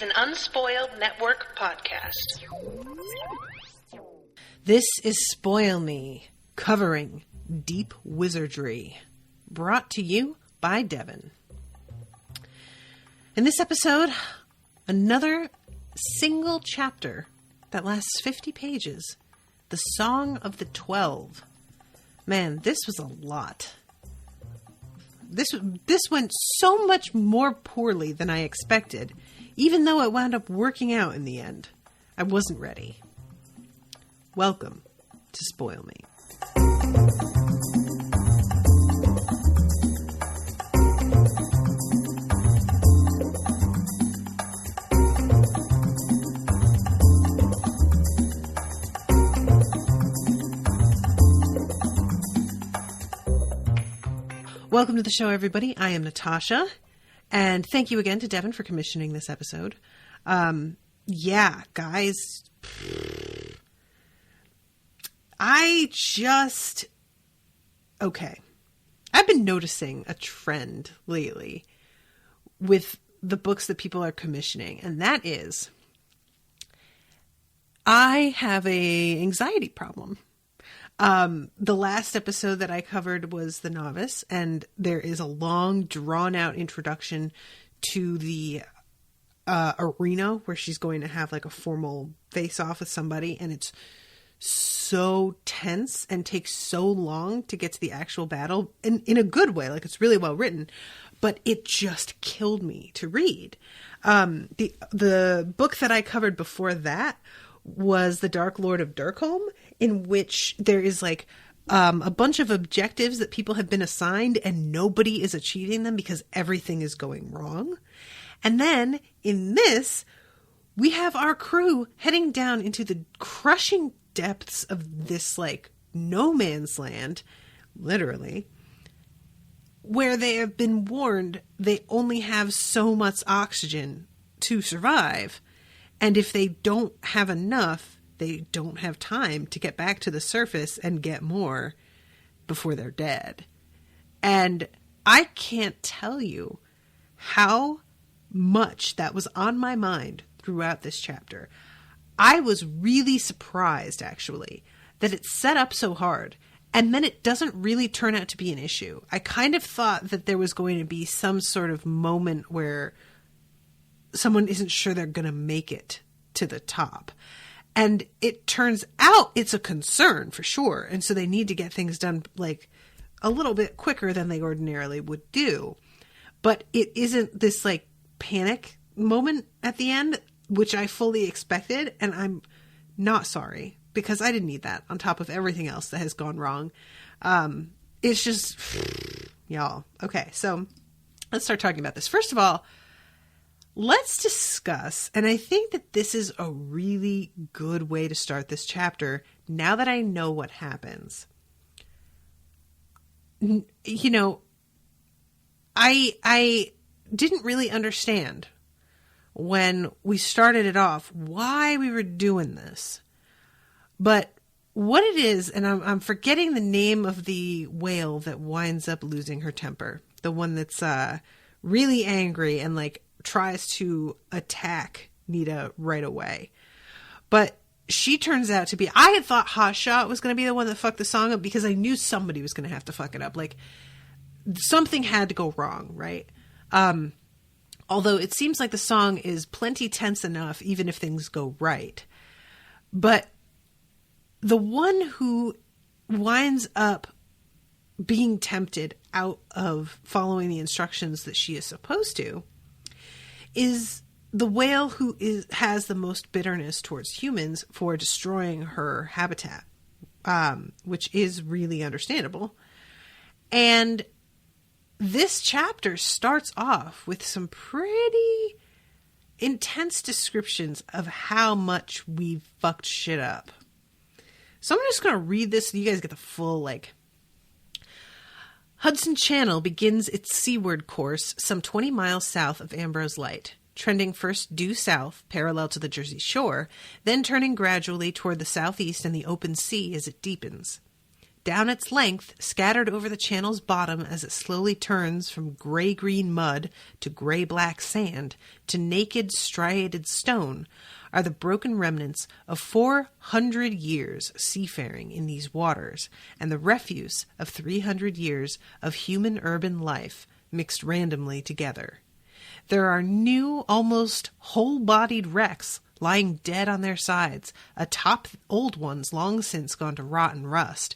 an Unspoiled Network podcast. This is Spoil Me, covering deep wizardry, brought to you by Devin. In this episode, another single chapter that lasts 50 pages, The Song of the 12. Man, this was a lot. This went so much more poorly than I expected, even though it wound up working out in the end. I wasn't ready. Welcome to Spoil Me. Welcome to the show, everybody. I am Natasha, and thank you again to Devin for commissioning this episode. Yeah, guys, okay. I've been noticing a trend lately with the books that people are commissioning, and that is, I have a anxiety problem. The last episode that I covered was The Novice, and there is a long, drawn-out introduction to the arena where she's going to have like a formal face-off with somebody, and it's so tense and takes so long to get to the actual battle, in a good way. Like, it's really well written, but it just killed me to read. The book that I covered before that was The Dark Lord of Darkholme, in which there is like a bunch of objectives that people have been assigned and nobody is achieving them because everything is going wrong. And then in this, we have our crew heading down into the crushing depths of this like no man's land, literally, where they have been warned they only have so much oxygen to survive. And if they don't have enough, they don't have time to get back to the surface and get more before they're dead. And I can't tell you how much that was on my mind throughout this chapter. I was really surprised, actually, that it's set up so hard, and then it doesn't really turn out to be an issue. I kind of thought that there was going to be some sort of moment where someone isn't sure they're going to make it to the top. And it turns out it's a concern for sure. And so they need to get things done like a little bit quicker than they ordinarily would do. But it isn't this like panic moment at the end, which I fully expected. And I'm not sorry, because I didn't need that on top of everything else that has gone wrong. It's just, y'all. Okay, so let's start talking about this. First of all, let's discuss, and I think that this is a really good way to start this chapter now that I know what happens. You know, I didn't really understand when we started it off why we were doing this. But what it is, and I'm forgetting the name of the whale that winds up losing her temper. The one that's really angry and like tries to attack Nita right away. But she turns out to be, I had thought Hotshot was going to be the one that fucked the song up because I knew somebody was going to have to fuck it up. Like, something had to go wrong, right? Although it seems like the song is plenty tense enough, even if things go right. But the one who winds up being tempted out of following the instructions that she is supposed to is the whale who has the most bitterness towards humans for destroying her habitat, which is really understandable. And this chapter starts off with some pretty intense descriptions of how much we fucked shit up. So I'm just going to read this so you guys get the full, like... Hudson Channel begins its seaward course some 20 miles south of Ambrose Light, trending first due south, parallel to the Jersey shore, then turning gradually toward the southeast and the open sea as it deepens. Down its length, scattered over the channel's bottom as it slowly turns from gray-green mud to gray-black sand to naked striated stone, are the broken remnants of 400 years seafaring in these waters and the refuse of 300 years of human urban life mixed randomly together. There are new, almost whole-bodied wrecks lying dead on their sides, atop old ones long since gone to rot and rust.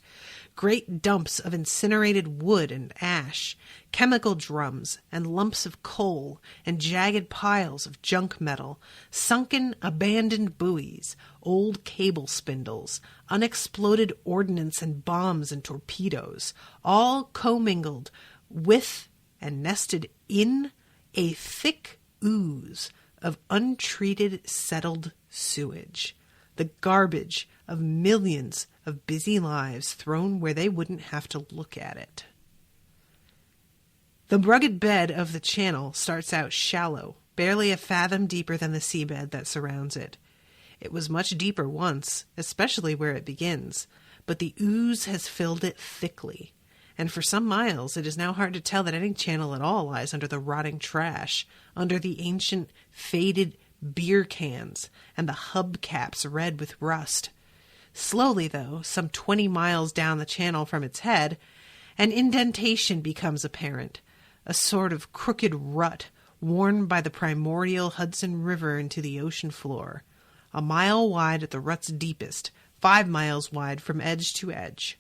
Great dumps of incinerated wood and ash, chemical drums and lumps of coal, and jagged piles of junk metal, sunken, abandoned buoys, old cable spindles, unexploded ordnance and bombs and torpedoes, all commingled with and nested in a thick ooze of untreated, settled sewage, the garbage of millions of busy lives thrown where they wouldn't have to look at it. The rugged bed of the channel starts out shallow, barely a fathom deeper than the seabed that surrounds it. It was much deeper once, especially where it begins, but the ooze has filled it thickly, and for some miles it is now hard to tell that any channel at all lies under the rotting trash, under the ancient, faded beer cans and the hubcaps red with rust. Slowly, though, some 20 miles down the channel from its head, an indentation becomes apparent, a sort of crooked rut worn by the primordial Hudson River into the ocean floor, a mile wide at the rut's deepest, 5 miles wide from edge to edge.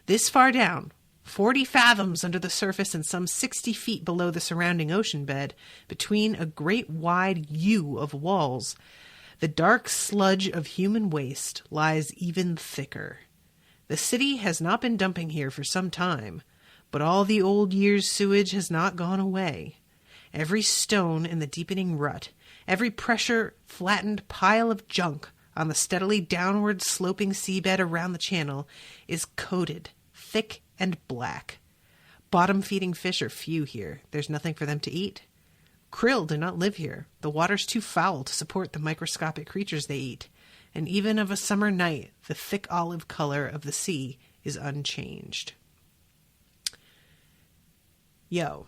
This far down, 40 fathoms under the surface and some 60 feet below the surrounding ocean bed, between a great wide U of walls, the dark sludge of human waste lies even thicker. The city has not been dumping here for some time, but all the old year's sewage has not gone away. Every stone in the deepening rut, every pressure-flattened pile of junk on the steadily downward sloping seabed around the channel is coated, thick and black. Bottom-feeding fish are few here. There's nothing for them to eat. Krill do not live here. The water's too foul to support the microscopic creatures they eat, and even of a summer night, the thick olive color of the sea is unchanged. Yo.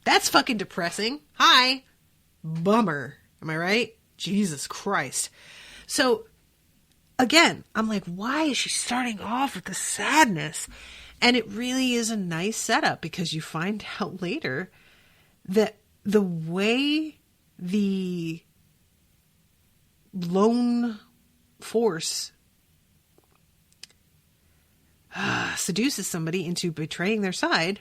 That's fucking depressing. Hi. Bummer. Am I right? Jesus Christ. So, again, I'm like, why is she starting off with the sadness? And it really is a nice setup, because you find out later that the way the lone force seduces somebody into betraying their side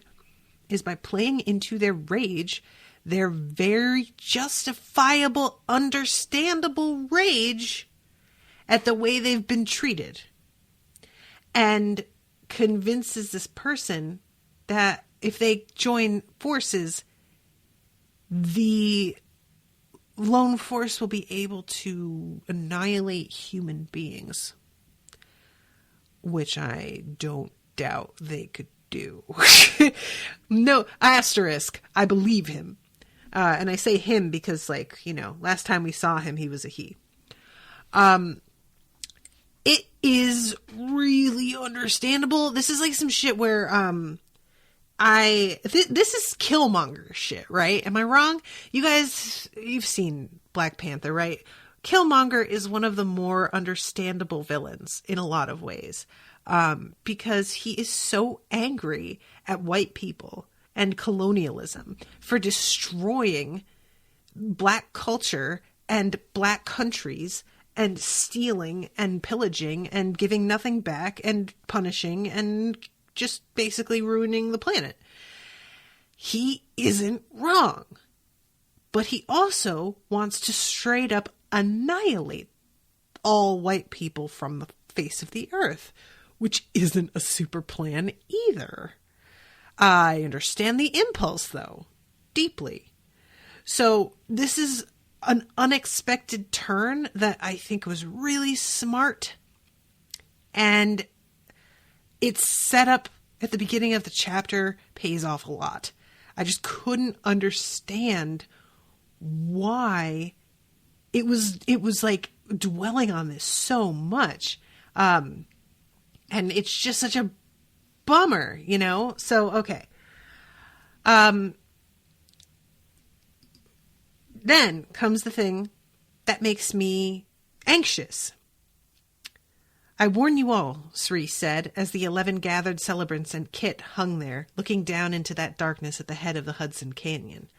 is by playing into their rage, their very justifiable, understandable rage at the way they've been treated, and convinces this person that if they join forces, the lone force will be able to annihilate human beings, which I don't doubt they could do. No, asterisk, I believe him. And I say him because, like, you know, last time we saw him, he was a he. It is really understandable. This is like some shit where, this is Killmonger shit, right? Am I wrong? You guys, you've seen Black Panther, right? Killmonger is one of the more understandable villains in a lot of ways, because he is so angry at white people and colonialism for destroying black culture and black countries and stealing and pillaging and giving nothing back and punishing and just basically ruining the planet. He isn't wrong, but he also wants to straight up annihilate all white people from the face of the earth, which isn't a super plan either. I understand the impulse, though, deeply. So this is an unexpected turn that I think was really smart, and its setup at the beginning of the chapter pays off a lot. I just couldn't understand why it was like dwelling on this so much. And it's just such a bummer, you know? So, okay. Then comes the thing that makes me anxious. I warn you all, Cerise said, as the 11 gathered celebrants and Kit hung there, looking down into that darkness at the head of the Hudson Canyon.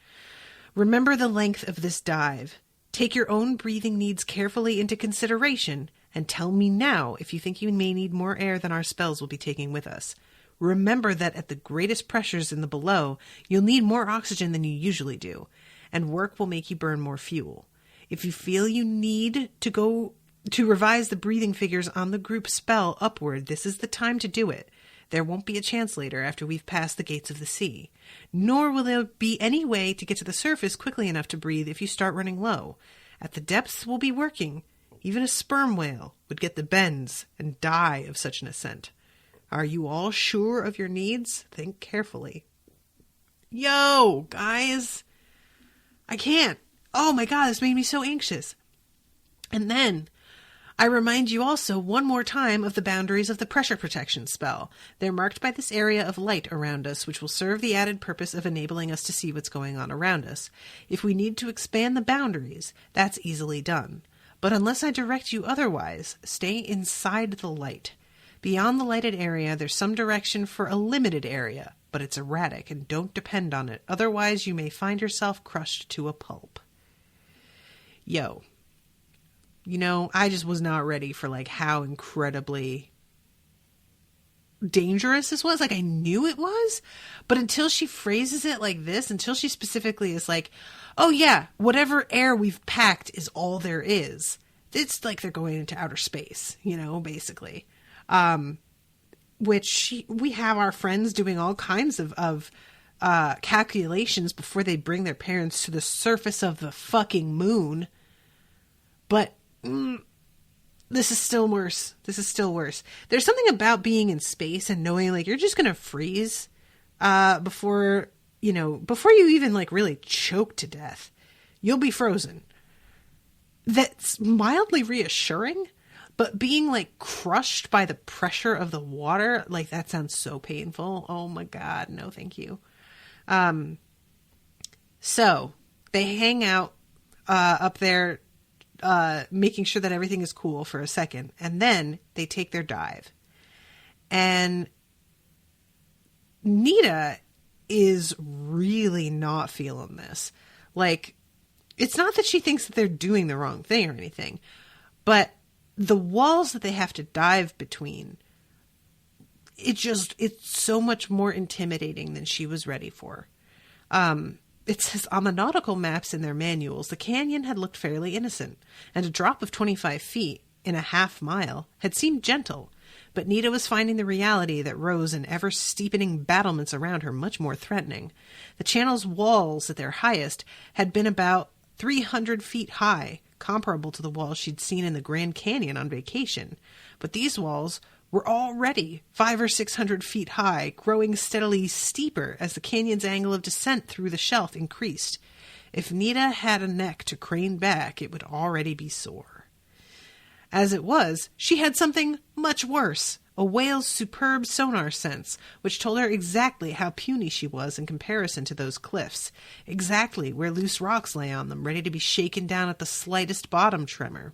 Remember the length of this dive. Take your own breathing needs carefully into consideration, and tell me now if you think you may need more air than our spells will be taking with us. Remember that at the greatest pressures in the below, you'll need more oxygen than you usually do, and work will make you burn more fuel. If you feel you need to go to revise the breathing figures on the group spell upward, this is the time to do it. There won't be a chance later after we've passed the gates of the sea. Nor will there be any way to get to the surface quickly enough to breathe if you start running low. At the depths we'll be working. Even a sperm whale would get the bends and die of such an ascent. Are you all sure of your needs? Think carefully. Yo, guys. I can't. Oh my God, this made me so anxious. And then I remind you also one more time of the boundaries of the pressure protection spell. They're marked by this area of light around us, which will serve the added purpose of enabling us to see what's going on around us. If we need to expand the boundaries, that's easily done. But unless I direct you otherwise, stay inside the light. Beyond the lighted area, there's some direction for a limited area, but it's erratic and don't depend on it. Otherwise, you may find yourself crushed to a pulp. Yo. You know, I just was not ready for, like, how incredibly dangerous this was. Like, I knew it was, but until she phrases it like this, until she specifically is like, oh yeah, whatever air we've packed is all there is. It's like they're going into outer space, you know, basically. We have our friends doing all kinds of calculations before they bring their parents to the surface of the fucking moon. But this is still worse. This is still worse. There's something about being in space and knowing, like, you're just going to freeze before you even, like, really choke to death. You'll be frozen. That's mildly reassuring, but being, like, crushed by the pressure of the water, like, that sounds so painful. Oh my God. No, thank you. So they hang out up there, making sure that everything is cool for a second. And then they take their dive. And Nita is really not feeling this. Like, it's not that she thinks that they're doing the wrong thing or anything, but the walls that they have to dive between, it's so much more intimidating than she was ready for. It says on the nautical maps in their manuals, the canyon had looked fairly innocent, and a drop of 25 feet in a half mile had seemed gentle, but Nita was finding the reality that rose in ever-steepening battlements around her much more threatening. The channel's walls, at their highest, had been about 300 feet high, comparable to the walls she'd seen in the Grand Canyon on vacation, but these walls were already 500 or 600 feet high, growing steadily steeper as the canyon's angle of descent through the shelf increased. If Nita had a neck to crane back, it would already be sore. As it was, she had something much worse, a whale's superb sonar sense, which told her exactly how puny she was in comparison to those cliffs, exactly where loose rocks lay on them, ready to be shaken down at the slightest bottom tremor.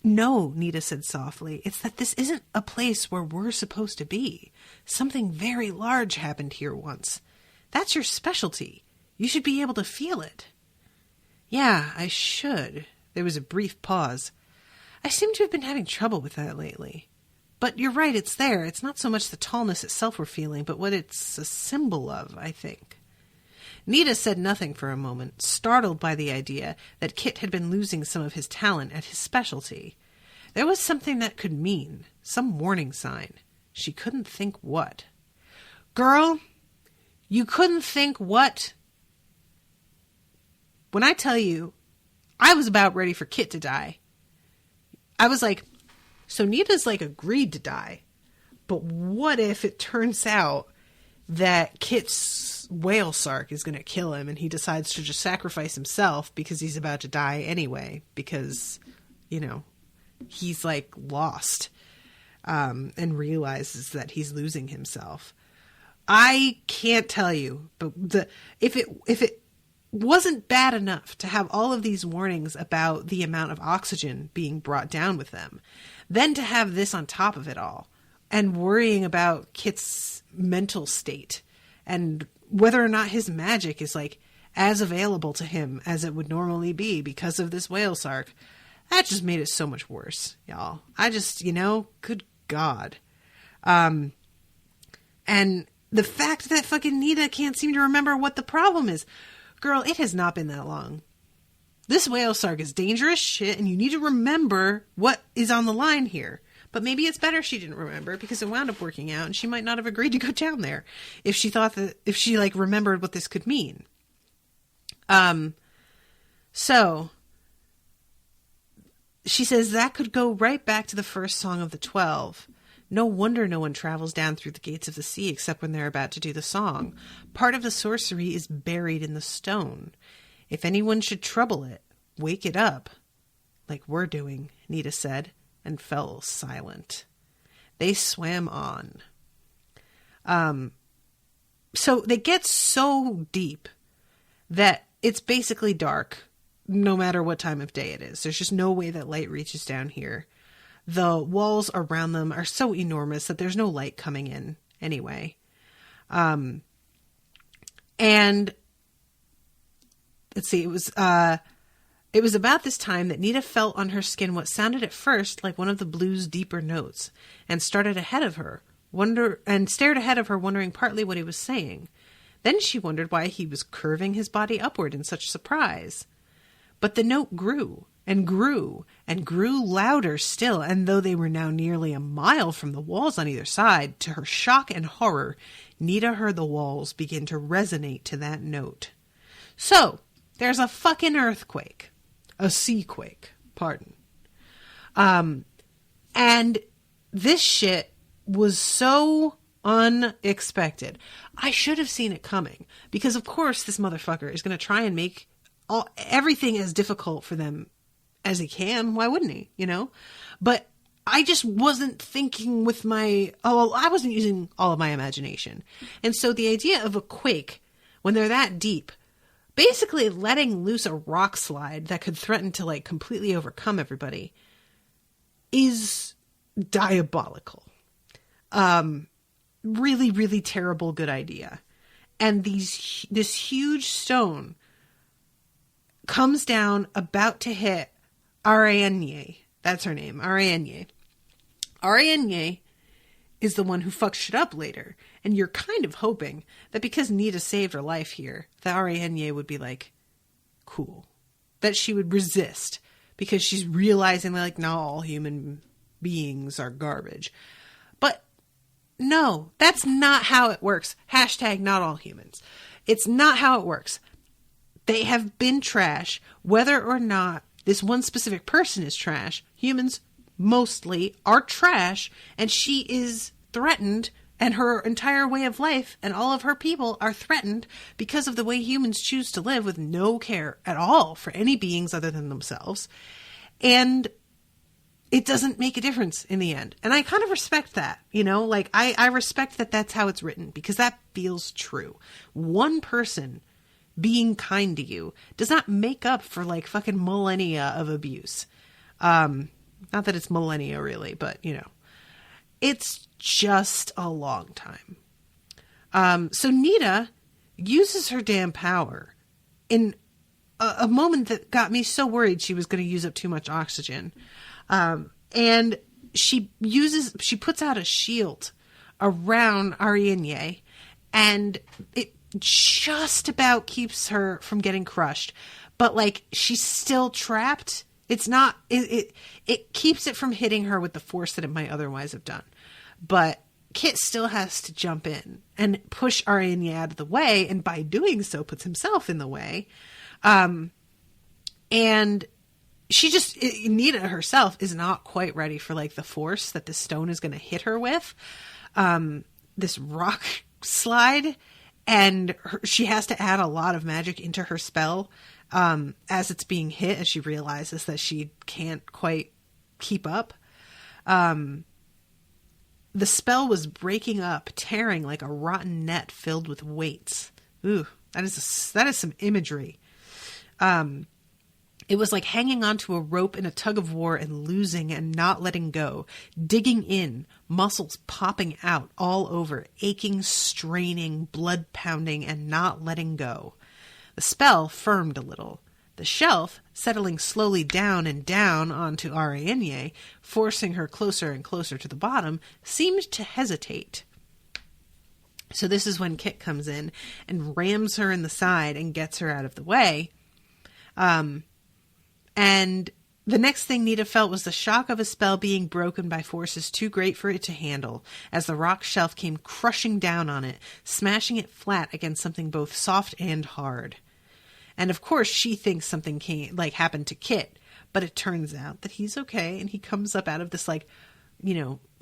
No, Nita said softly, it's that this isn't a place where we're supposed to be. Something very large happened here once. That's your specialty. You should be able to feel it. Yeah, I should. There was a brief pause. I seem to have been having trouble with that lately. But you're right, it's there. It's not so much the tallness itself we're feeling, but what it's a symbol of, I think. Nita said nothing for a moment, startled by the idea that Kit had been losing some of his talent at his specialty. There was something that could mean, some warning sign. She couldn't think what. Girl, you couldn't think what? When I tell you, I was about ready for Kit to die. I was like, so Nita's like agreed to die. But what if it turns out that Kit's whale sark is going to kill him and he decides to just sacrifice himself because he's about to die anyway? Because, you know, he's like lost, and realizes that he's losing himself. I can't tell you, but if it wasn't bad enough to have all of these warnings about the amount of oxygen being brought down with them, then to have this on top of it all and worrying about Kit's mental state and whether or not his magic is like as available to him as it would normally be because of this whale sark, that just made it so much worse, y'all. I just, good God. And the fact that fucking Nita can't seem to remember what the problem is. Girl, it has not been that long. This whale sark is dangerous shit, and you need to remember what is on the line here. But maybe it's better she didn't remember because it wound up working out, and she might not have agreed to go down there if she remembered what this could mean. So she says that could go right back to the first song of the 12. No wonder no one travels down through the gates of the sea except when they're about to do the song. Part of the sorcery is buried in the stone. If anyone should trouble it, wake it up. Like we're doing, Nita said, and fell silent. They swam on. So they get so deep that it's basically dark, no matter what time of day it is. There's just no way that light reaches down here. The walls around them are so enormous that there's no light coming in anyway. And let's see, it was about this time that Nita felt on her skin what sounded at first like one of the blues' deeper notes, and stared ahead of her, wondering partly what he was saying. Then she wondered why he was curving his body upward in such surprise. But the note grew and grew and grew louder still, and though they were now nearly a mile from the walls on either side, to her shock and horror, Nita heard the walls begin to resonate to that note. So, there's a fucking earthquake. A seaquake, pardon. And this shit was so unexpected. I should have seen it coming, because of course this motherfucker is going to try and make everything as difficult for them as he can. Why wouldn't he, But I just wasn't thinking I wasn't using all of my imagination. And so the idea of a quake, when they're that deep, basically letting loose a rock slide that could threaten to like completely overcome everybody, is diabolical. Really, really terrible good idea. And this huge stone comes down about to hit Arianye. That's her name, Arianye. Arianye is the one who fucks shit up later. And you're kind of hoping that because Nita saved her life here, that Arianye would be like, cool. That she would resist because she's realizing that, like, not all human beings are garbage. But no, that's not how it works. Hashtag not all humans. It's not how it works. They have been trash, whether or not this one specific person is trash. Humans mostly are trash, and she is threatened, and her entire way of life and all of her people are threatened because of the way humans choose to live with no care at all for any beings other than themselves. And it doesn't make a difference in the end. And I kind of respect that, like I respect that that's how it's written, because that feels true. One person being kind to you does not make up for like fucking millennia of abuse. Not that it's millennia really, but it's just a long time. So Nita uses her damn power in a moment that got me so worried she was going to use up too much oxygen. And she puts out a shield around Arianye, and it just about keeps her from getting crushed, but like she's still trapped. It's not, it keeps it from hitting her with the force that it might otherwise have done. But Kit still has to jump in and push Arianye out of the way, and by doing so puts himself in the way. And Nita herself is not quite ready for like the force that the stone is going to hit her with. This rock slide, and she has to add a lot of magic into her spell as it's being hit, as she realizes that she can't quite keep up. The spell was breaking up, tearing like a rotten net filled with weights. Ooh, that is some imagery. It was like hanging onto a rope in a tug of war and losing and not letting go, digging in, muscles popping out all over, aching, straining, blood pounding, and not letting go. The spell firmed a little. The shelf, settling slowly down and down onto Ariadne, forcing her closer and closer to the bottom, seemed to hesitate. So this is when Kit comes in and rams her in the side and gets her out of the way. And the next thing Nita felt was the shock of a spell being broken by forces too great for it to handle, as the rock shelf came crushing down on it, smashing it flat against something both soft and hard. And of course she thinks something happened to Kit, but it turns out that he's okay, and he comes up out of this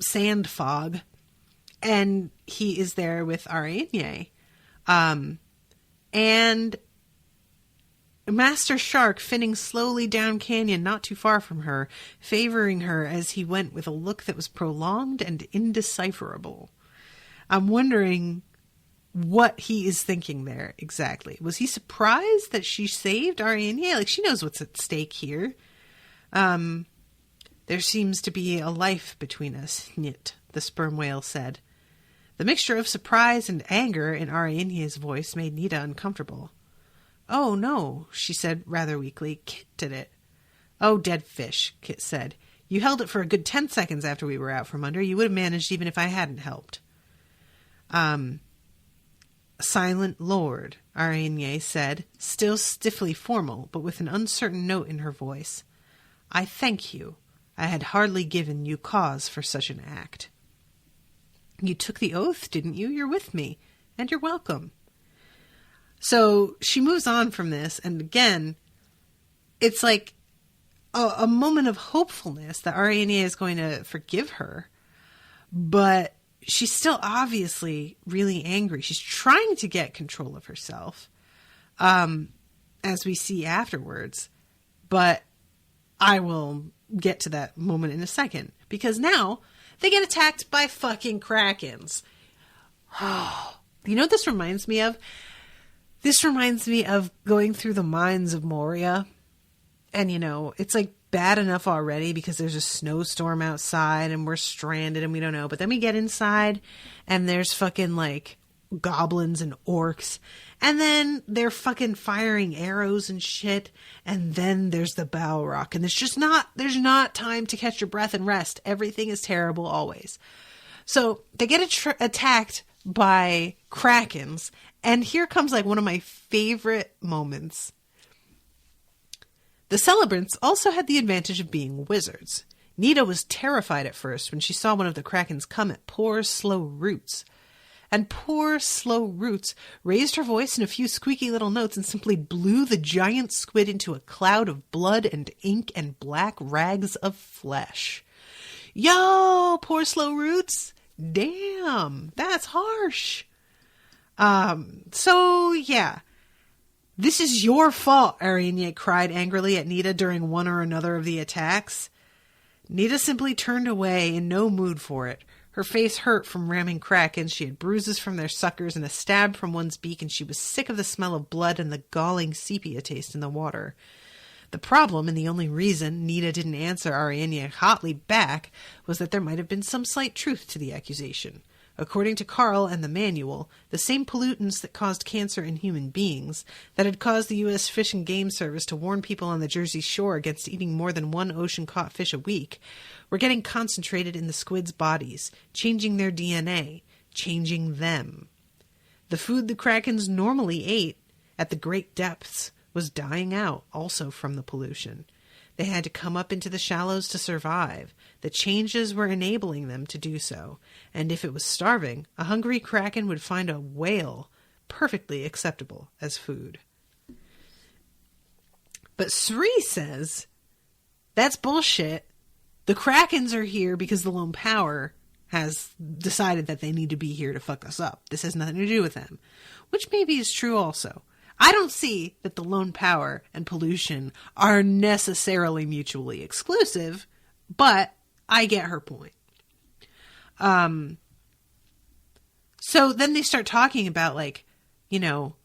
sand fog, and he is there with Ariadne. And Master Shark finning slowly down canyon not too far from her, favoring her as he went with a look that was prolonged and indecipherable. I'm wondering what he is thinking there exactly. Was he surprised that she saved Ariadne? Like, she knows what's at stake here. There seems to be a life between us, Nit, the sperm whale said. The mixture of surprise and anger in Ariadne's voice made Nita uncomfortable. Oh, no, she said rather weakly. Kit did it. Oh, dead fish, Kit said. You held it for a good 10 seconds after we were out from under. You would have managed even if I hadn't helped. Silent Lord, Ariadne said, still stiffly formal, but with an uncertain note in her voice. I thank you. I had hardly given you cause for such an act. You took the oath, didn't you? You're with me, and you're welcome. So she moves on from this, and again, it's like a moment of hopefulness that Ariadne is going to forgive her, but she's still obviously really angry. She's trying to get control of herself, as we see afterwards, but I will get to that moment in a second, because now they get attacked by fucking krakens. You know what this reminds me of? This reminds me of going through the mines of Moria. And, it's like bad enough already because there's a snowstorm outside and we're stranded and we don't know. But then we get inside and there's fucking like goblins and orcs. And then they're fucking firing arrows and shit. And then there's the Balrog. And there's not time to catch your breath and rest. Everything is terrible always. So they get attacked by krakens. And here comes like one of my favorite moments. The celebrants also had the advantage of being wizards. Nita was terrified at first when she saw one of the krakens come at poor, slow Roots. And poor, slow Roots raised her voice in a few squeaky little notes and simply blew the giant squid into a cloud of blood and ink and black rags of flesh. Yo, poor slow Roots. Damn, that's harsh. So yeah, this is your fault, Ariadne cried angrily at Nita during one or another of the attacks. Nita simply turned away in no mood for it. Her face hurt from ramming krakens. She had bruises from their suckers and a stab from one's beak, and she was sick of the smell of blood and the galling sepia taste in the water. The problem, and the only reason Nita didn't answer Ariadne hotly back, was that there might have been some slight truth to the accusation. According to Carl and the manual, the same pollutants that caused cancer in human beings, that had caused the U.S. Fish and Game Service to warn people on the Jersey Shore against eating more than one ocean-caught fish a week, were getting concentrated in the squids' bodies, changing their DNA, changing them. The food the krakens normally ate at the great depths was dying out, also from the pollution. They had to come up into the shallows to survive. The changes were enabling them to do so, and if it was starving, a hungry kraken would find a whale perfectly acceptable as food. But Sri says, that's bullshit. The krakens are here because the Lone Power has decided that they need to be here to fuck us up. This has nothing to do with them, which maybe is true also. I don't see that the Lone Power and pollution are necessarily mutually exclusive, but I get her point. So then they start talking about, like, you know,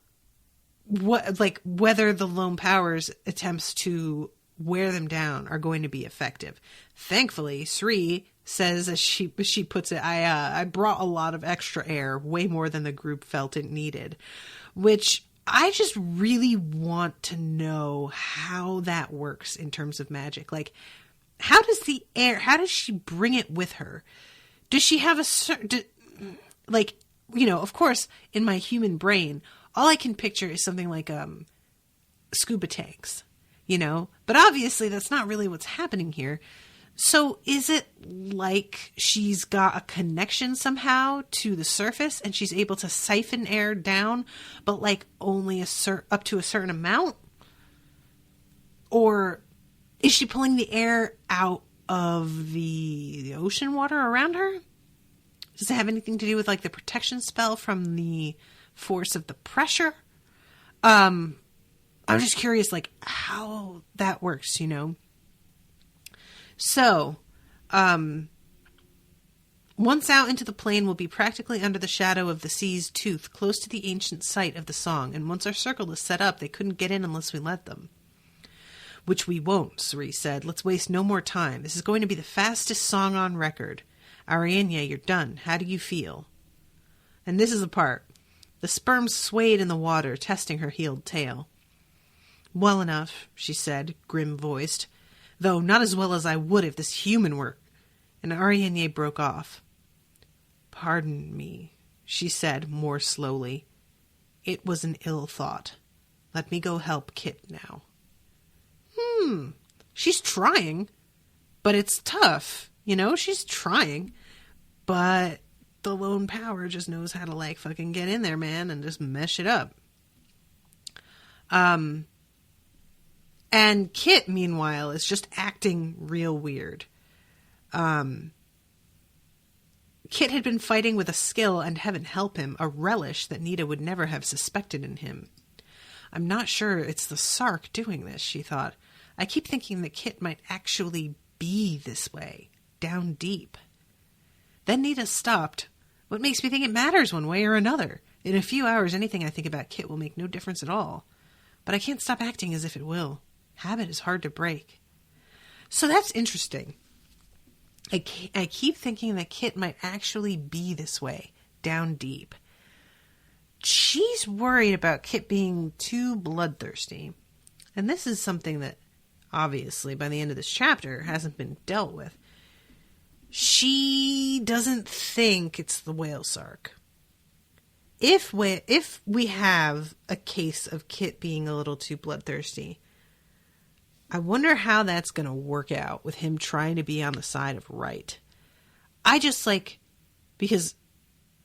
what, like, whether the lone power's attempts to wear them down are going to be effective. Thankfully, Sri says, as she puts it, I brought a lot of extra air, way more than the group felt it needed, which I just really want to know how that works in terms of magic. Like, how does she bring it with her? Does she have a certain, like, you know, of course, in my human brain, all I can picture is something like scuba tanks, you know? But obviously that's not really what's happening here. So is it like she's got a connection somehow to the surface and she's able to siphon air down, but like only up to a certain amount? Or is she pulling the air out of the ocean water around her? Does it have anything to do with like the protection spell from the force of the pressure? I'm just curious, like, how that works, you know? So, once out into the plain, we'll be practically under the shadow of the sea's tooth, close to the ancient site of the song, and once our circle is set up, they couldn't get in unless we let them. Which we won't, Sri said. Let's waste no more time. This is going to be the fastest song on record. Arianya, you're done. How do you feel? And this is the part. The sperm swayed in the water, testing her heeled tail. Well enough, she said, grim-voiced, though not as well as I would if this human were. And Arianya broke off. Pardon me, she said more slowly. It was an ill thought. Let me go help Kit now. She's trying, but it's tough. You know, she's trying, but the lone power just knows how to, like, fucking get in there, man, and just mesh it up. And Kit, meanwhile, is just acting real weird. Kit had been fighting with a skill, and heaven help him, a relish that Nita would never have suspected in him. I'm not sure it's the Sark doing this, she thought. I keep thinking that Kit might actually be this way, down deep. Then Nita stopped. What makes me think it matters one way or another? In a few hours, anything I think about Kit will make no difference at all. But I can't stop acting as if it will. Habit is hard to break. So that's interesting. I keep thinking that Kit might actually be this way, down deep. She's worried about Kit being too bloodthirsty. And this is something that, obviously, by the end of this chapter, hasn't been dealt with. She doesn't think it's the whale sark. If we have a case of Kit being a little too bloodthirsty, I wonder how that's going to work out with him trying to be on the side of right. I just because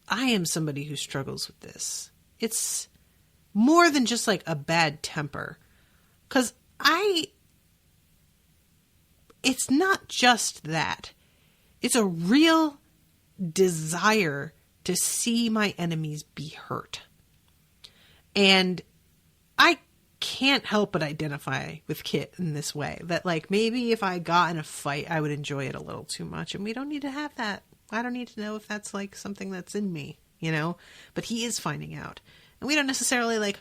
I am somebody who struggles with this. It's more than just like a bad temper. Because it's not just that. It's a real desire to see my enemies be hurt. And I can't help but identify with Kit in this way. That, like, maybe if I got in a fight, I would enjoy it a little too much. And we don't need to have that. I don't need to know if that's, like, something that's in me, you know? But he is finding out. And we don't necessarily, like,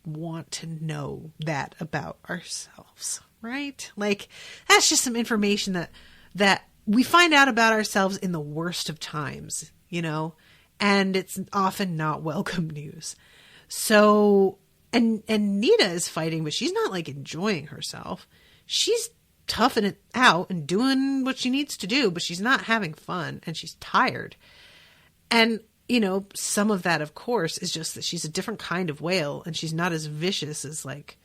want to know that about ourselves, right? Like, that's just some information that we find out about ourselves in the worst of times, you know? And it's often not welcome news. So, and Nita is fighting, but she's not, like, enjoying herself. She's toughing it out and doing what she needs to do, but she's not having fun, and she's tired. And, you know, some of that, of course, is just that she's a different kind of whale, and she's not as vicious as, like,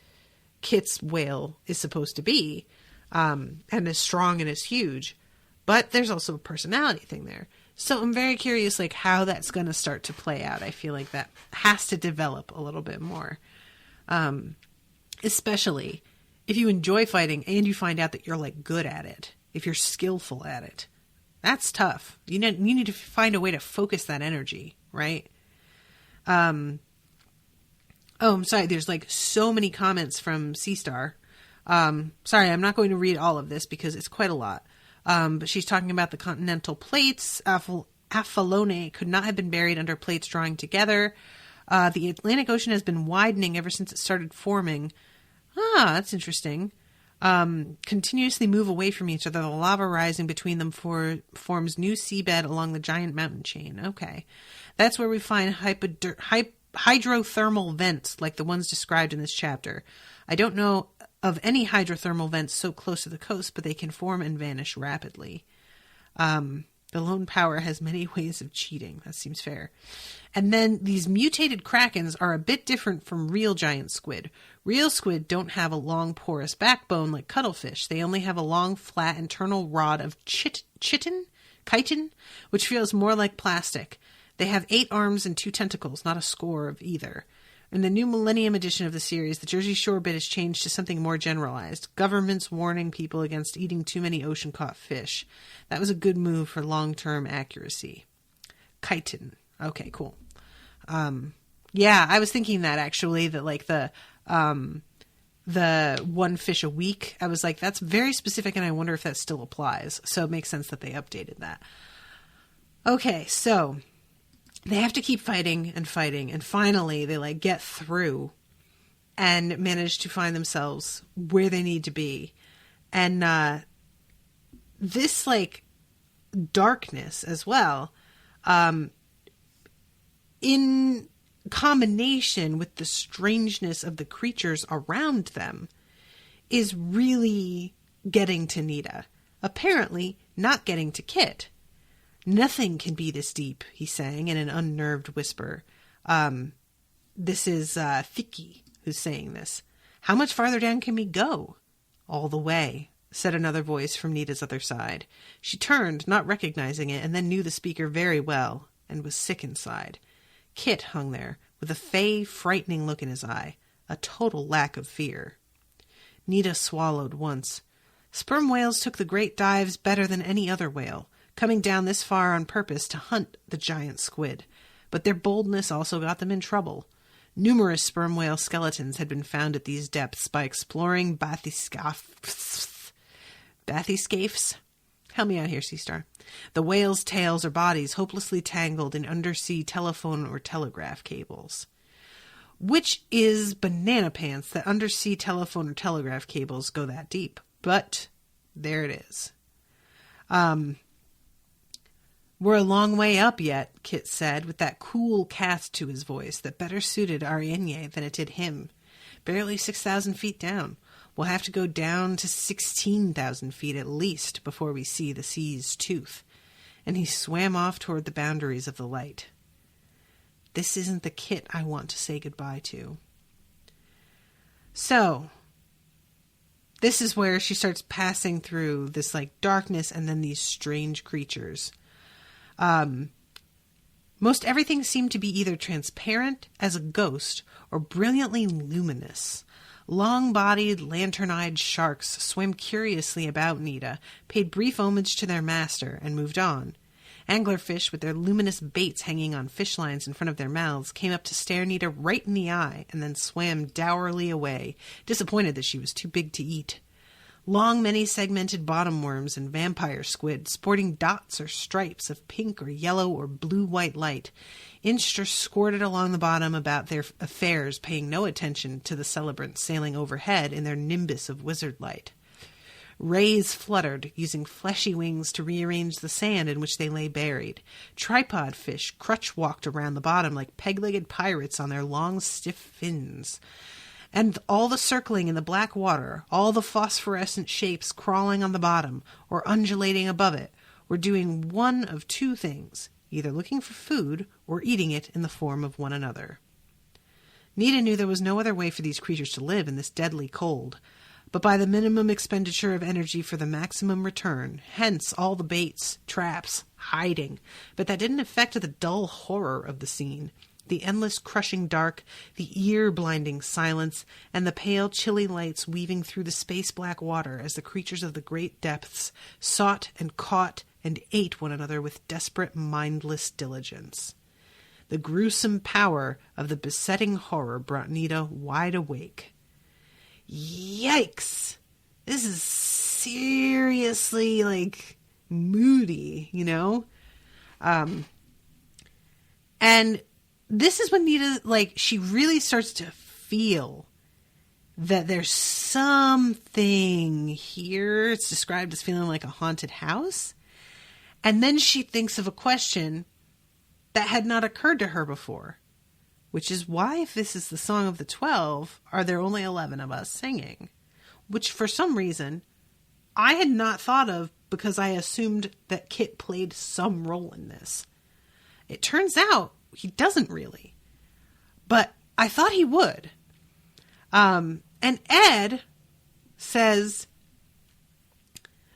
Kit's whale is supposed to be, and as strong and as huge. But there's also a personality thing there. So I'm very curious, like, how that's going to start to play out. I feel like that has to develop a little bit more. Especially if you enjoy fighting and you find out that you're, like, good at it. If you're skillful at it. That's tough. You need to find a way to focus that energy, right? Oh, I'm sorry. There's, like, so many comments from Sea Star. Sorry, I'm not going to read all of this because it's quite a lot. But she's talking about the continental plates. Apollone could not have been buried under plates drawing together. The Atlantic Ocean has been widening ever since it started forming. That's interesting. Continuously move away from each other. The lava rising between them forms new seabed along the giant mountain chain. Okay. That's where we find hydrothermal vents like the ones described in this chapter. I don't know of any hydrothermal vents so close to the coast, but they can form and vanish rapidly. The lone power has many ways of cheating. That seems fair. And then these mutated krakens are a bit different from real giant squid. Real squid don't have a long porous backbone like cuttlefish. They only have a long flat internal rod of chitin, which feels more like plastic. They have 8 arms and 2 tentacles, not a score of either. In the new Millennium edition of the series, the Jersey Shore bit has changed to something more generalized. Governments warning people against eating too many ocean-caught fish. That was a good move for long-term accuracy. Chitin. Okay, cool. Yeah, I was thinking that actually, that like the one fish a week, I was like, that's very specific, and I wonder if that still applies. So it makes sense that they updated that. Okay, so they have to keep fighting, and finally they like get through and manage to find themselves where they need to be. And this like darkness as well, in combination with the strangeness of the creatures around them, is really getting to Nita. Apparently not getting to Kit. Nothing can be this deep, he's saying in an unnerved whisper. This is Vicky who's saying this. How much farther down can we go? All the way, said another voice from Nita's other side. She turned, not recognizing it, and then knew the speaker very well, and was sick inside. Kit hung there, with a fey, frightening look in his eye, a total lack of fear. Nita swallowed once. Sperm whales took the great dives better than any other whale, coming down this far on purpose to hunt the giant squid. But their boldness also got them in trouble. Numerous sperm whale skeletons had been found at these depths by exploring bathyscaphes. Help me out here, Seastar. The whales' tails or bodies hopelessly tangled in undersea telephone or telegraph cables. Which is banana pants that undersea telephone or telegraph cables go that deep. But there it is. We're a long way up yet, Kit said, with that cool cast to his voice that better suited Arienne than it did him. Barely 6,000 feet down. We'll have to go down to 16,000 feet at least before we see the sea's tooth. And he swam off toward the boundaries of the light. This isn't the Kit I want to say goodbye to. So, this is where she starts passing through this like darkness and then these strange creatures. Most everything seemed to be either transparent as a ghost or brilliantly luminous. Long-bodied, lantern-eyed sharks swam curiously about Nita, paid brief homage to their master, and moved on. Anglerfish, with their luminous baits hanging on fish lines in front of their mouths, came up to stare Nita right in the eye and then swam dourly away, disappointed that she was too big to eat. Long, many-segmented bottom worms and vampire squid, sporting dots or stripes of pink or yellow or blue-white light, inched or squirted along the bottom about their affairs, paying no attention to the celebrants sailing overhead in their nimbus of wizard light. Rays fluttered, using fleshy wings to rearrange the sand in which they lay buried. Tripod fish crutch-walked around the bottom like peg-legged pirates on their long, stiff fins. And all the circling in the black water, all the phosphorescent shapes crawling on the bottom or undulating above it, were doing one of two things, either looking for food or eating it in the form of one another. Nita knew there was no other way for these creatures to live in this deadly cold, but by the minimum expenditure of energy for the maximum return, hence all the baits, traps, hiding. But that didn't affect the dull horror of the scene. The endless crushing dark, the ear-blinding silence, and the pale chilly lights weaving through the space-black water as the creatures of the great depths sought and caught and ate one another with desperate, mindless diligence. The gruesome power of the besetting horror brought Nita wide awake. Yikes! This is seriously, like, moody, you know? And this is when Nita, like, she really starts to feel that there's something here. It's described as feeling like a haunted house. And then she thinks of a question that had not occurred to her before, which is, why, if this is the Song of the 12, are there only 11 of us singing? Which, for some reason, I had not thought of, because I assumed that Kit played some role in this. It turns out he doesn't really. But I thought he would. And Ed says,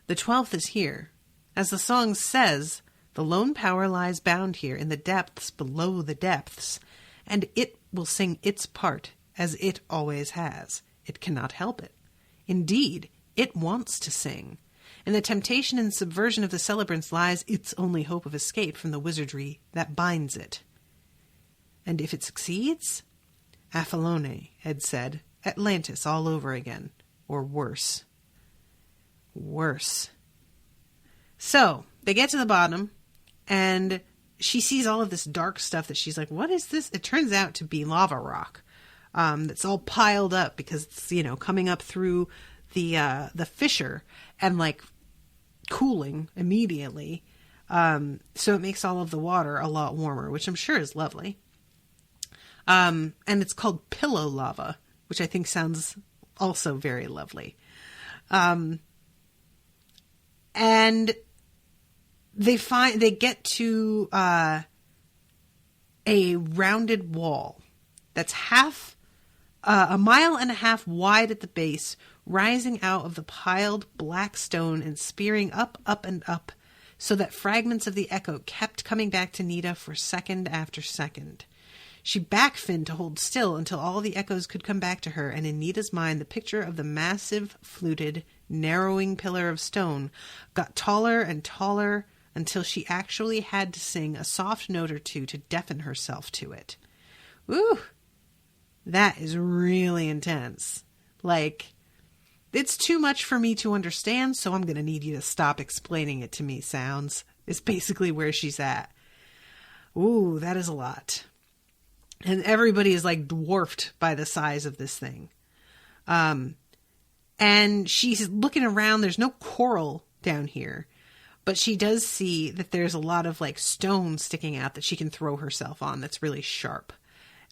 the 12th is here. As the song says, the lone power lies bound here in the depths below the depths, and it will sing its part, as it always has. It cannot help it. Indeed, it wants to sing. In the temptation and subversion of the celebrants lies its only hope of escape from the wizardry that binds it. And if it succeeds? Apollone, Ed said, Atlantis all over again. Or worse. Worse. So, they get to the bottom, and she sees all of this dark stuff that she's like, what is this? It turns out to be lava rock. That's all piled up because it's, you know, coming up through the fissure and, like, cooling immediately. So it makes all of the water a lot warmer, which I'm sure is lovely. And it's called pillow lava, which I think sounds also very lovely. And they get to a rounded wall that's a mile and a half wide at the base, rising out of the piled black stone and spearing up, and up, so that fragments of the echo kept coming back to Nita for second after second. She backfinned to hold still until all the echoes could come back to her, and in Nita's mind the picture of the massive, fluted, narrowing pillar of stone got taller and taller until she actually had to sing a soft note or two to deafen herself to it. Ooh, that is really intense. Like, it's too much for me to understand, so I'm going to need you to stop explaining it to me, sounds. Is basically where she's at. Ooh, that is a lot. And everybody is, like, dwarfed by the size of this thing. And she's looking around. There's no coral down here. But she does see that there's a lot of, like, stone sticking out that she can throw herself on that's really sharp.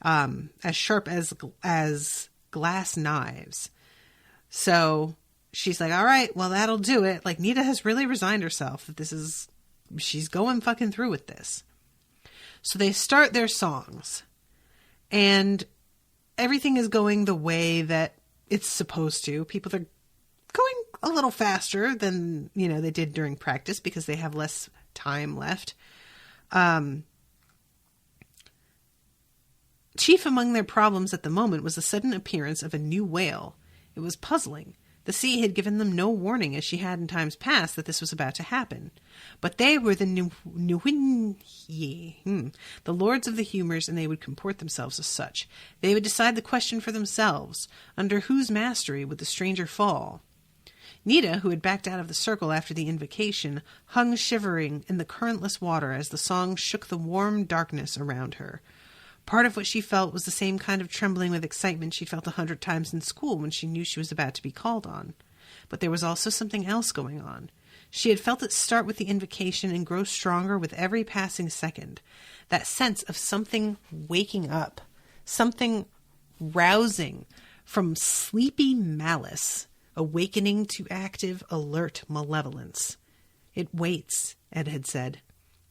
As sharp as glass knives. So she's like, all right, well, that'll do it. Like, Nita has really resigned herself that she's going fucking through with this. So they start their songs. And everything is going the way that it's supposed to. People are going a little faster than, you know, they did during practice because they have less time left. Chief among their problems at the moment was the sudden appearance of a new whale. It was puzzling. The sea had given them no warning, as she had in times past, that this was about to happen. But they were the the lords of the humors, and they would comport themselves as such. They would decide the question for themselves. Under whose mastery would the stranger fall? Nita, who had backed out of the circle after the invocation, hung shivering in the currentless water as the song shook the warm darkness around her. Part of what she felt was the same kind of trembling with excitement she'd felt 100 times in school when she knew she was about to be called on. But there was also something else going on. She had felt it start with the invocation and grow stronger with every passing second. That sense of something waking up, something rousing from sleepy malice, awakening to active, alert malevolence. It waits, Ed had said.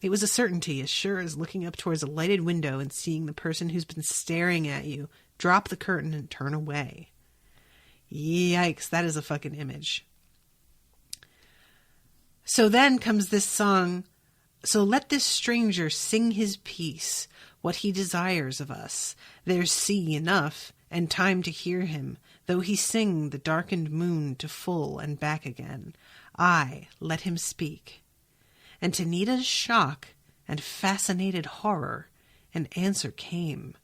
It was a certainty, as sure as looking up towards a lighted window and seeing the person who's been staring at you drop the curtain and turn away. Yikes, that is a fucking image. So then comes this song, so let this stranger sing his piece, what he desires of us. There's sea enough, and time to hear him, though he sing the darkened moon to full and back again. Aye, let him speak. And to Nita's shock and fascinated horror, an answer came.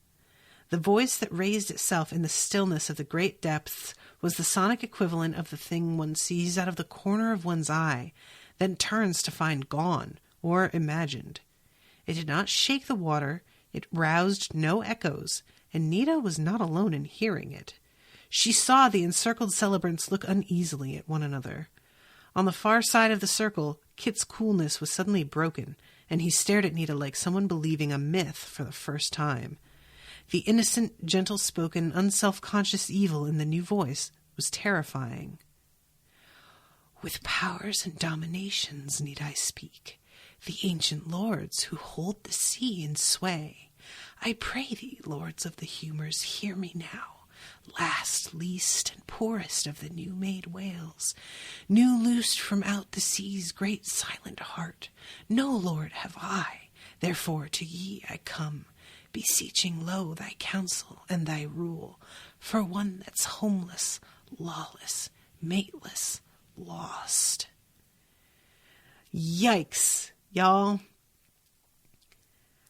The voice that raised itself in the stillness of the great depths was the sonic equivalent of the thing one sees out of the corner of one's eye, then turns to find gone or imagined. It did not shake the water, it roused no echoes, and Nita was not alone in hearing it. She saw the encircled celebrants look uneasily at one another. On the far side of the circle, Kit's coolness was suddenly broken, and he stared at Nita like someone believing a myth for the first time. The innocent, gentle-spoken, unself-conscious evil in the new voice was terrifying. With powers and dominations need I speak, the ancient lords who hold the sea in sway. I pray thee, lords of the humours, hear me now, last, least, and poorest of the new-made whales, new loosed from out the sea's great silent heart. No lord have I, therefore to ye I come, beseeching low thy counsel and thy rule, for one that's homeless, lawless, mateless, lost. Yikes, y'all.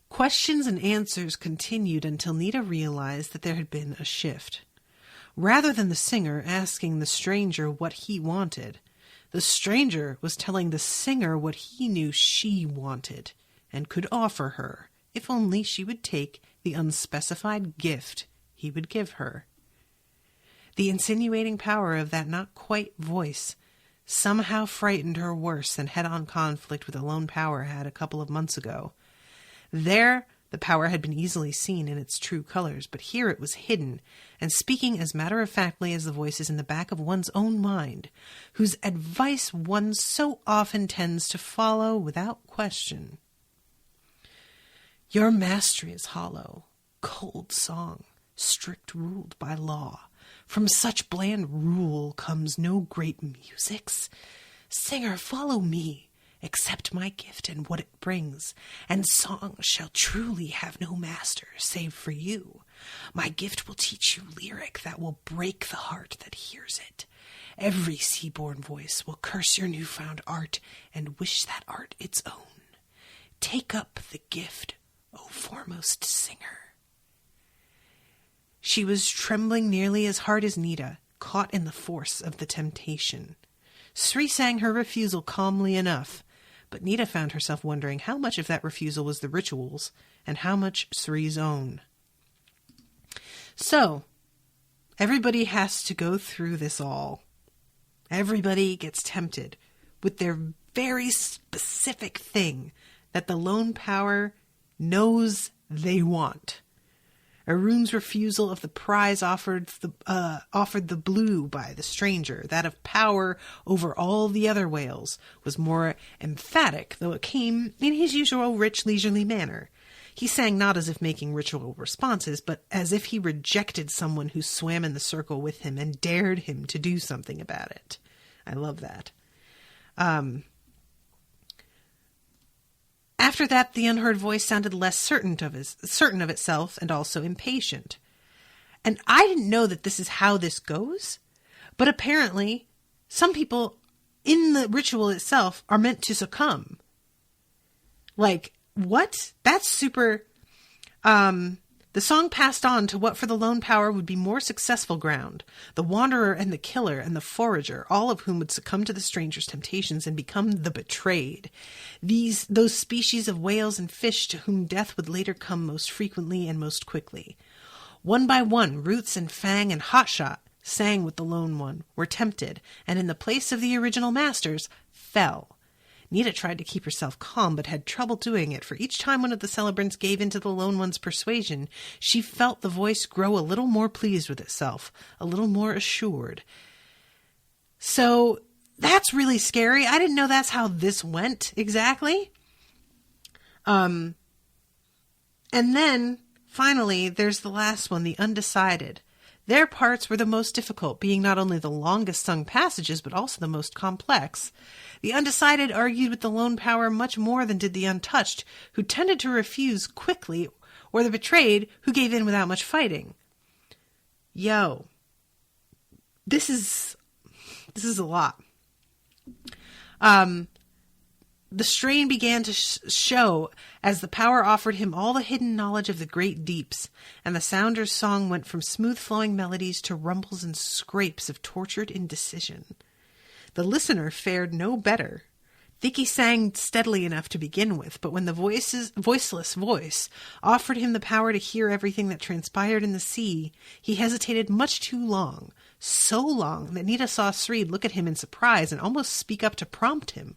Questions and answers continued until Nita realized that there had been a shift. Rather than the singer asking the stranger what he wanted, the stranger was telling the singer what he knew she wanted and could offer her, if only she would take the unspecified gift he would give her. The insinuating power of that not-quite voice somehow frightened her worse than head-on conflict with a lone power had a couple of months ago. There, the power had been easily seen in its true colors, but here it was hidden, and speaking as matter-of-factly as the voices in the back of one's own mind, whose advice one so often tends to follow without question. Your mastery is hollow, cold song, strict ruled by law. From such bland rule comes no great musics. Singer, follow me. Accept my gift and what it brings, and song shall truly have no master save for you. My gift will teach you lyric that will break the heart that hears it. Every sea-born voice will curse your newfound art and wish that art its own. Take up the gift, O foremost singer. She was trembling nearly as hard as Nita, caught in the force of the temptation. Sri sang her refusal calmly enough, but Nita found herself wondering how much of that refusal was the ritual's and how much Sri's own. So, everybody has to go through this all. Everybody gets tempted with their very specific thing that the lone power knows they want. Arun's refusal of the prize offered the blue by the stranger, that of power over all the other whales, was more emphatic, though it came in his usual rich, leisurely manner. He sang not as if making ritual responses, but as if he rejected someone who swam in the circle with him and dared him to do something about it. I love that. After that, the unheard voice sounded less certain of itself and also impatient. And I didn't know that this is how this goes, but apparently some people in the ritual itself are meant to succumb. Like, what? That's super... The song passed on to what for the lone power would be more successful ground, the wanderer and the killer and the forager, all of whom would succumb to the stranger's temptations and become the betrayed. Those species of whales and fish to whom death would later come most frequently and most quickly. One by one, Roots and Fang and Hotshot sang with the lone one, were tempted, and in the place of the original masters, fell. Nita tried to keep herself calm, but had trouble doing it, for each time one of the celebrants gave in to the lone one's persuasion, she felt the voice grow a little more pleased with itself, a little more assured. So, that's really scary. I didn't know that's how this went, exactly. And then, finally, there's the last one, the undecided. Their parts were the most difficult, being not only the longest sung passages, but also the most complex. The undecided argued with the lone power much more than did the untouched, who tended to refuse quickly, or the betrayed, who gave in without much fighting. Yo. This is a lot. The strain began to show as the power offered him all the hidden knowledge of the great deeps, and the sounder's song went from smooth-flowing melodies to rumbles and scrapes of tortured indecision. The listener fared no better. Thicky sang steadily enough to begin with, but when the voiceless voice offered him the power to hear everything that transpired in the sea, he hesitated much too long, so long that Nita saw Sreed look at him in surprise and almost speak up to prompt him.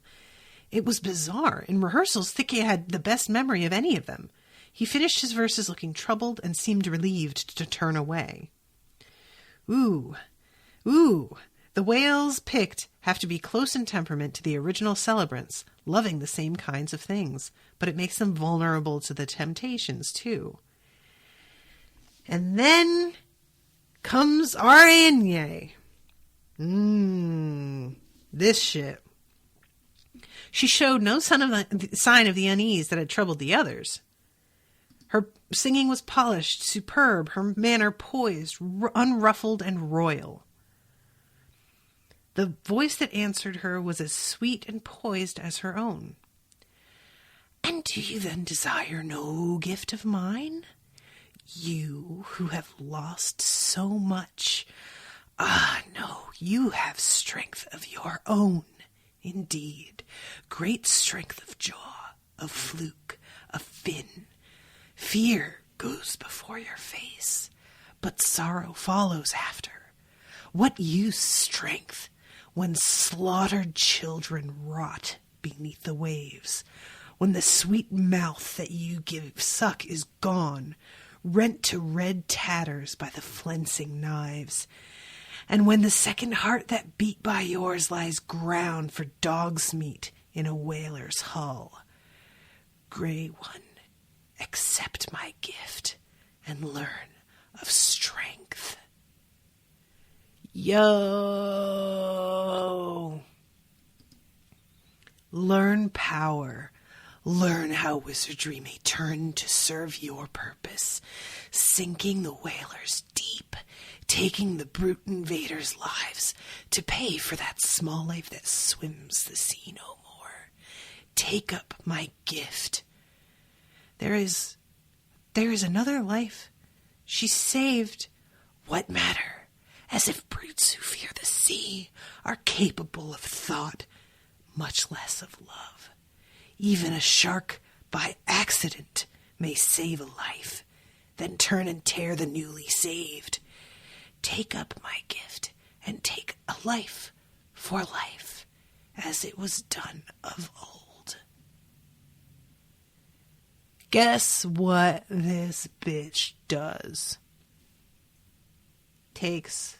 It was bizarre. In rehearsals, Thicky had the best memory of any of them. He finished his verses looking troubled and seemed relieved to turn away. Ooh. The whales picked have to be close in temperament to the original celebrants, loving the same kinds of things, but it makes them vulnerable to the temptations, too. And then comes Arianye. This shit. She showed no sign of the unease that had troubled the others. Her singing was polished, superb, her manner poised, unruffled, and royal. The voice that answered her was as sweet and poised as her own. "And do you then desire no gift of mine? You who have lost so much. Ah, no, you have strength of your own. Indeed, great strength of jaw, of fluke, of fin. Fear goes before your face, but sorrow follows after. What use strength when slaughtered children rot beneath the waves, when the sweet mouth that you give suck is gone, rent to red tatters by the flensing knives, and when the second heart that beat by yours lies ground for dog's meat in a whaler's hull? Grey one, accept my gift and learn of strength." Yo! Learn power. Learn how wizardry may turn to serve your purpose, sinking the whalers deep, taking the brute invaders' lives to pay for that small life that swims the sea no more. Take up my gift. There is another life. She saved. What matter? As if brutes who fear the sea are capable of thought, much less of love. Even a shark by accident may save a life, then turn and tear the newly saved. Take up my gift and take a life for life, as it was done of old. Guess what this bitch does? Takes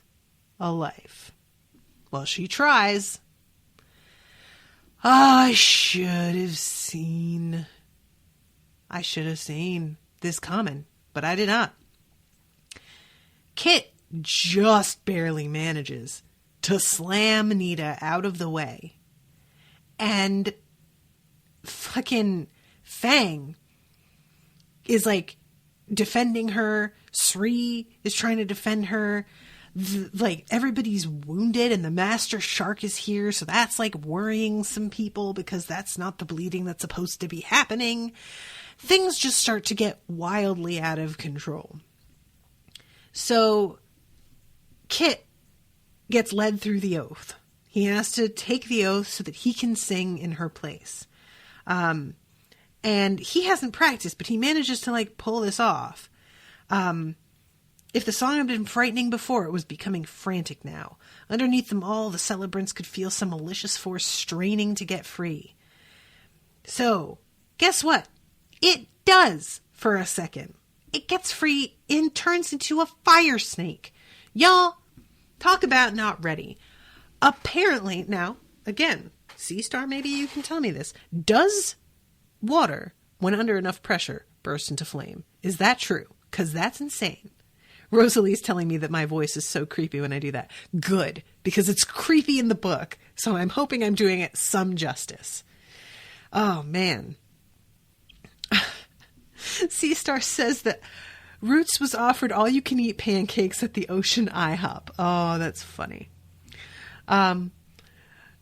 a life. Well, she tries. I should have seen this coming, but I did not. Kit just barely manages to slam Nita out of the way. And fucking Fang is like defending her. Sri is trying to defend her. Everybody's wounded and the master shark is here, so that's like worrying some people because that's not the bleeding that's supposed to be happening. Things just start to get wildly out of control. So Kit gets led through the oath. He has to take the oath so that he can sing in her place. And he hasn't practiced, but he manages to pull this off. If the song had been frightening before, it was becoming frantic now. Underneath them all, the celebrants could feel some malicious force straining to get free. So, guess what? It does for a second. It gets free and turns into a fire snake. Y'all, talk about not ready. Apparently, now, again, Sea Star, maybe you can tell me this. Does water, when under enough pressure, burst into flame? Is that true? Because that's insane. Rosalie's telling me that my voice is so creepy when I do that. Good, because it's creepy in the book, so I'm hoping I'm doing it some justice. Oh, man. Sea Star says that Roots was offered all-you-can-eat pancakes at the Ocean IHOP. Oh, that's funny.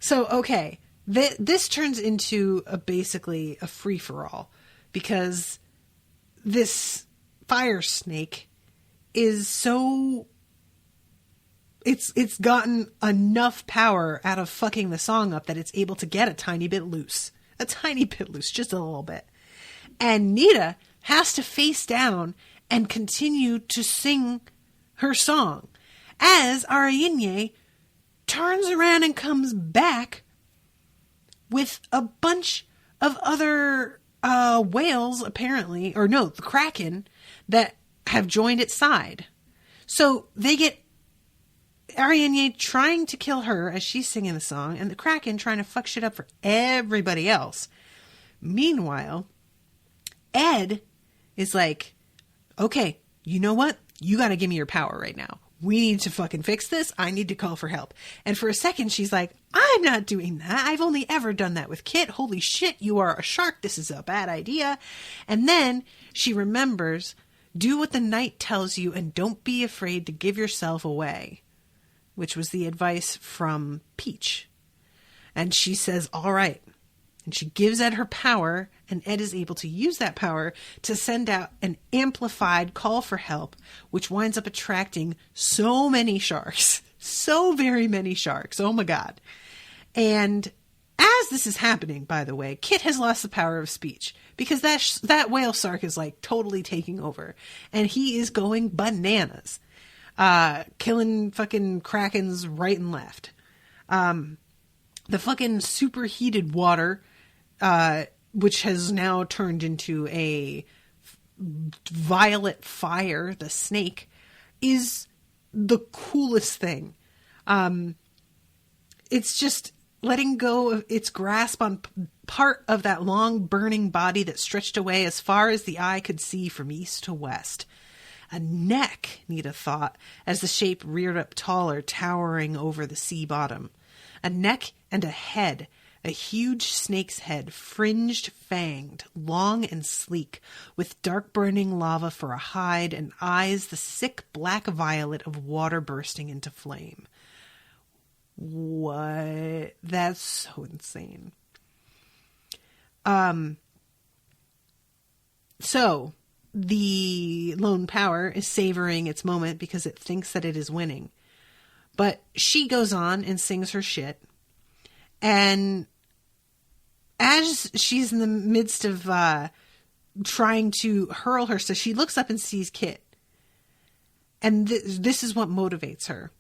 Okay. this turns into basically a free-for-all, because this fire snake is so... It's gotten enough power out of fucking the song up that it's able to get a tiny bit loose. A tiny bit loose, just a little bit. And Nita has to face down and continue to sing her song as Ariadne turns around and comes back with a bunch of other whales, apparently, or no, the Kraken, that have joined its side. So they get Ariadne trying to kill her as she's singing the song, and the Kraken trying to fuck shit up for everybody else. Meanwhile, Ed is like, okay, you know what? You gotta give me your power right now. We need to fucking fix this. I need to call for help. And for a second, she's like, I'm not doing that. I've only ever done that with Kit. Holy shit, you are a shark. This is a bad idea. And then she remembers, do what the knight tells you and don't be afraid to give yourself away, which was the advice from Peach. And she says, all right. And she gives Ed her power, and Ed is able to use that power to send out an amplified call for help, which winds up attracting so many sharks. So very many sharks. Oh my God. And as this is happening, by the way, Kit has lost the power of speech, because that whale shark is like totally taking over, and he is going bananas. Killing fucking Krakens right and left. The fucking superheated water, which has now turned into a violet fire, the snake, is the coolest thing. It's just letting go of its grasp on part of that long burning body that stretched away as far as the eye could see from east to west. A neck, Nita thought, as the shape reared up taller, towering over the sea bottom. A neck and a head, a huge snake's head, fringed, fanged, long and sleek, with dark burning lava for a hide and eyes the sick black violet of water bursting into flame. What? That's so insane. So the lone power is savoring its moment because it thinks that it is winning. But she goes on and sings her shit. And as she's in the midst of trying to hurl her, so she looks up and sees Kit. And this is what motivates her.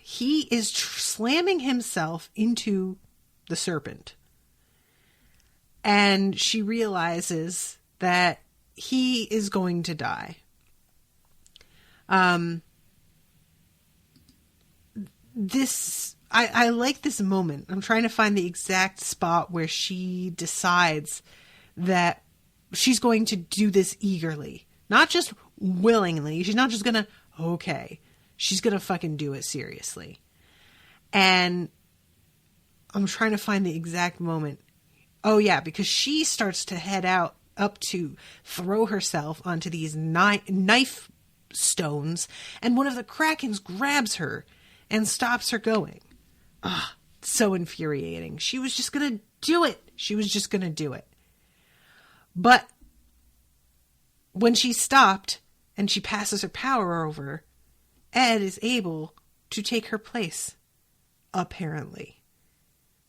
He is slamming himself into the serpent. And she realizes that he is going to die. I like this moment. I'm trying to find the exact spot where she decides that she's going to do this eagerly. Not just willingly. She's not just gonna, okay. She's gonna fucking do it seriously. And I'm trying to find the exact moment. Oh yeah, because she starts to head out up to throw herself onto these knife stones, and one of the Krakens grabs her and stops her going. Ah, so infuriating. She was just gonna do it. She was just gonna do it. But when she stopped and she passes her power over, Ed is able to take her place, apparently.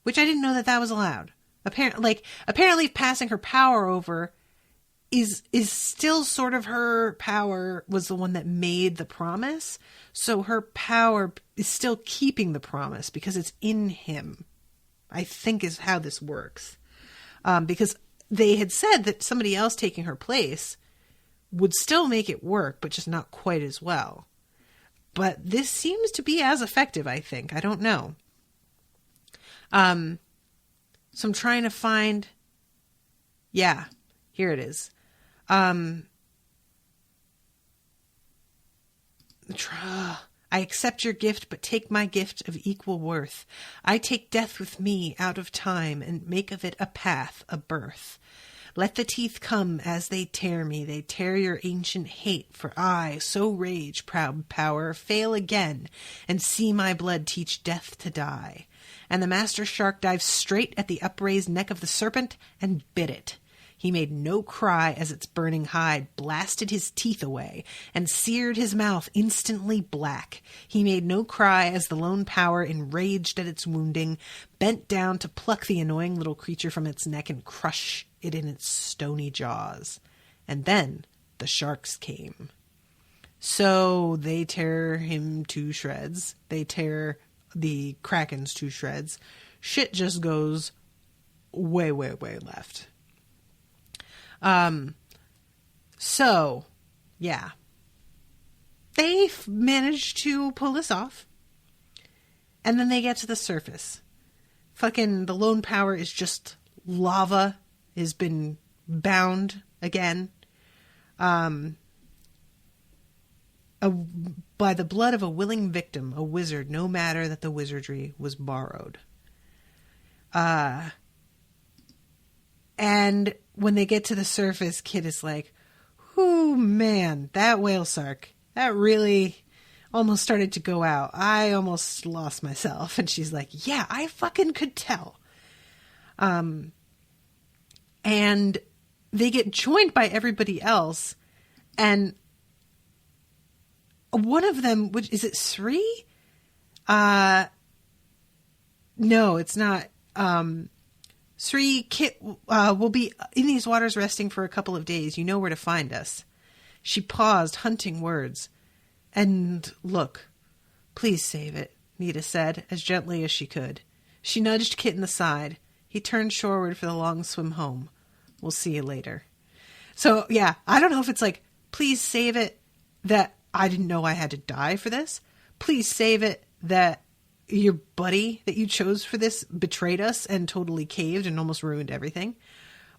Which I didn't know that was allowed. Apparently passing her power over is still sort of her power was the one that made the promise. So her power is still keeping the promise because it's in him, I think is how this works. Because they had said that somebody else taking her place would still make it work, but just not quite as well. But this seems to be as effective, I think. I don't know. So I'm trying to find... Yeah, here it is. I accept your gift, but take my gift of equal worth. I take death with me out of time and make of it a path, a birth. Let the teeth come as they tear me. They tear your ancient hate. For I, so rage, proud power, fail again, and see my blood teach death to die. And the master shark dived straight at the upraised neck of the serpent and bit it. He made no cry as its burning hide blasted his teeth away and seared his mouth instantly black. He made no cry as the lone power, enraged at its wounding, bent down to pluck the annoying little creature from its neck and crush it in its stony jaws. And then the sharks came. So they tear him to shreds. They tear the Krakens to shreds. Shit just goes way, way, way left. So, yeah. They managed to pull this off. And then they get to the surface. Fucking the lone power is just lava. Has been bound again. By the blood of a willing victim, a wizard, no matter that the wizardry was borrowed. And when they get to the surface, Kit is like, "Ooh, man, that whale shark, that really almost started to go out. I almost lost myself." And she's like, "Yeah, I fucking could tell." And they get joined by everybody else. And one of them, which is it Sri? No, it's not. Sri, Kit will be in these waters resting for a couple of days. You know where to find us. She paused, hunting words. And look, please save it, Nita said, as gently as she could. She nudged Kit in the side. He turned shoreward for the long swim home. We'll see you later. So, yeah, I don't know if it's like, please save it that I didn't know I had to die for this. Please save it that your buddy that you chose for this betrayed us and totally caved and almost ruined everything.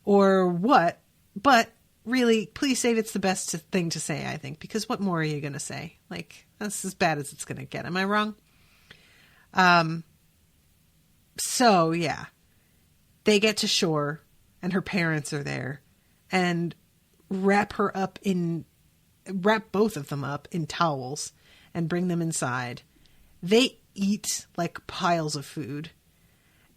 Or what? But really, please save it's the best thing to say, I think, because what more are you going to say? Like, that's as bad as it's going to get. Am I wrong? So, yeah. They get to shore and her parents are there and wrap both of them up in towels and bring them inside. They eat like piles of food.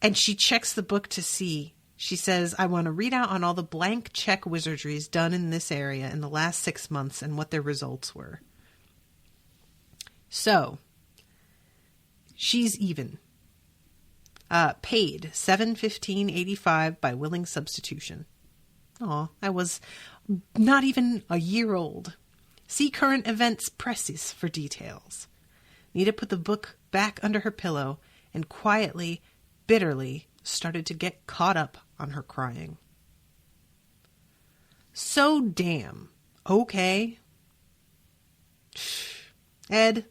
And she checks the book to see. She says, "I want to read out on all the blank check wizardries done in this area in the last 6 months and what their results were." So, she's even. Paid $7.15.85 by willing substitution. Aw, I was not even a year old. See current events presses for details. Nita put the book back under her pillow and quietly, bitterly started to get caught up on her crying. So damn. Okay. Ed,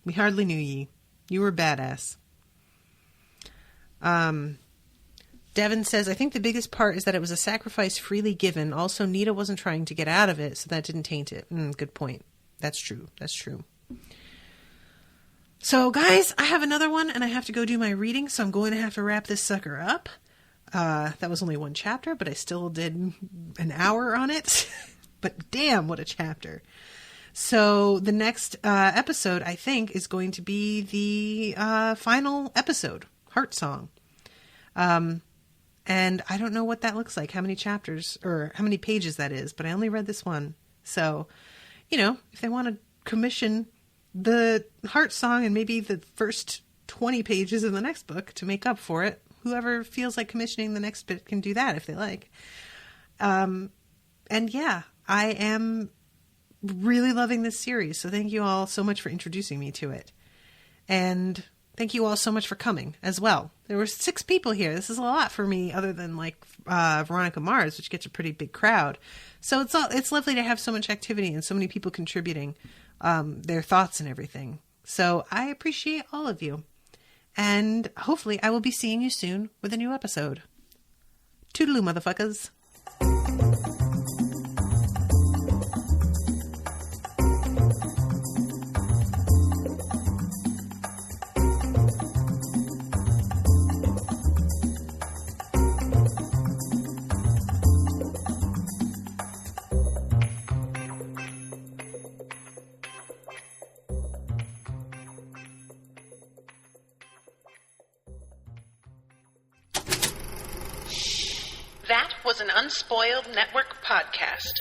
we hardly knew ye. You were badass. Devin says, "I think the biggest part is that it was a sacrifice freely given. Also, Nita wasn't trying to get out of it, so that didn't taint it." Good point. That's true. That's true. So, guys, I have another one, and I have to go do my reading, so I'm going to have to wrap this sucker up. That was only one chapter, but I still did an hour on it. But damn, what a chapter. So the next episode, I think, is going to be the final episode, Heart Song. And I don't know what that looks like, how many chapters or how many pages that is, but I only read this one. So, you know, if they want to commission the Heart Song and maybe the first 20 pages in the next book to make up for it, whoever feels like commissioning the next bit can do that if they like. And yeah, I am really loving this series. So thank you all so much for introducing me to it. And thank you all so much for coming as well. There were 6 people here. This is a lot for me other than like Veronica Mars, which gets a pretty big crowd. So it's lovely to have so much activity and so many people contributing their thoughts and everything. So I appreciate all of you. And hopefully I will be seeing you soon with a new episode. Toodaloo, motherfuckers. was an Unspoiled Network podcast.